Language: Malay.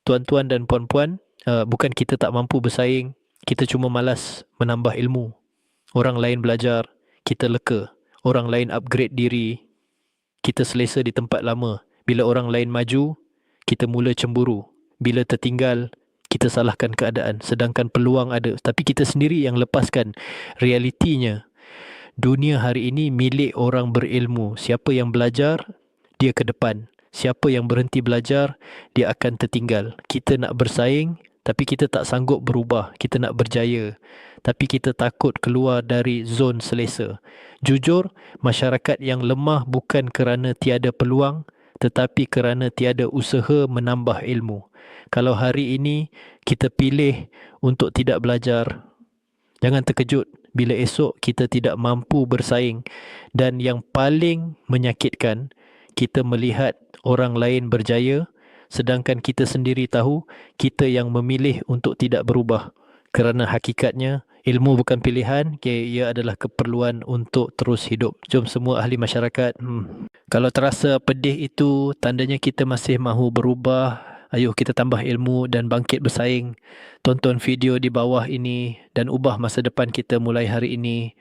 tuan-tuan dan puan-puan, bukan kita tak mampu bersaing, kita cuma malas menambah ilmu. Orang lain belajar, kita leka. Orang lain upgrade diri, kita selesa di tempat lama. Bila orang lain maju, kita mula cemburu. Bila tertinggal, kita salahkan keadaan. Sedangkan peluang ada, tapi kita sendiri yang lepaskan. Realitinya, dunia hari ini milik orang berilmu. Siapa yang belajar, dia ke depan. Siapa yang berhenti belajar, dia akan tertinggal. Kita nak bersaing, tapi kita tak sanggup berubah. Kita nak berjaya, tapi kita takut keluar dari zon selesa. Jujur, masyarakat yang lemah bukan kerana tiada peluang, tetapi kerana tiada usaha menambah ilmu. Kalau hari ini kita pilih untuk tidak belajar, jangan terkejut bila esok kita tidak mampu bersaing. Dan yang paling menyakitkan, kita melihat orang lain berjaya, sedangkan kita sendiri tahu kita yang memilih untuk tidak berubah. Kerana hakikatnya, ilmu bukan pilihan, ia adalah keperluan untuk terus hidup. Jom semua ahli masyarakat. Kalau terasa pedih itu, tandanya kita masih mahu berubah. Ayuh kita tambah ilmu dan bangkit bersaing. Tonton video di bawah ini dan ubah masa depan kita mulai hari ini.